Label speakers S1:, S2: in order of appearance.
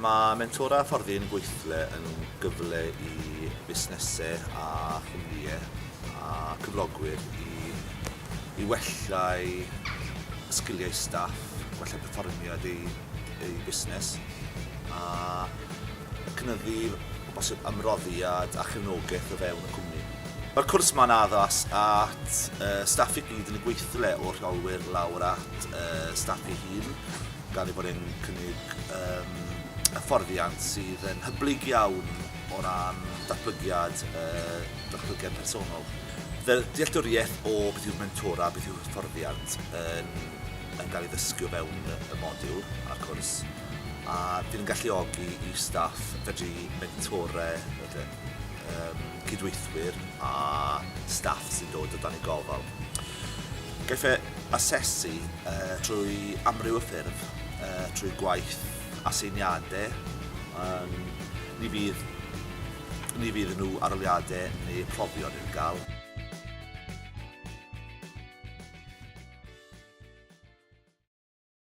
S1: Mae mentora hyfforddi yn gweithle yn gyfle i busnesau a chwmnïau a cyflogwyr i wella'u sgiliau staff, gwella perfformiad eu busnes a cynyddu o bosib ymroddiad a chefnogaeth o fewn y cwmni. Mae'r cwrs ma'n addas at staff i gyd yn y gweithle o rheolwyr lawr at staff ei hun, gan ei bod e'n cynnig hyfforddiant sydd yn hyblyg iawn o ran datblygiad personol. Dealltwriaeth o beth yw'r mentora, beth yw'r hyfforddiant yn cael ei ddysgu o fewn y modiwl a'r cwrs, a bydd yn galluogi i staff fedru mentorau, cydweithwyr a staff sy'n dod o dan ei gofal. Gaiff e asesu trwy amryw y ffurf, trwy gwaith aseiniadau, ni fydd nhw aroliadau neu profion i'w gael.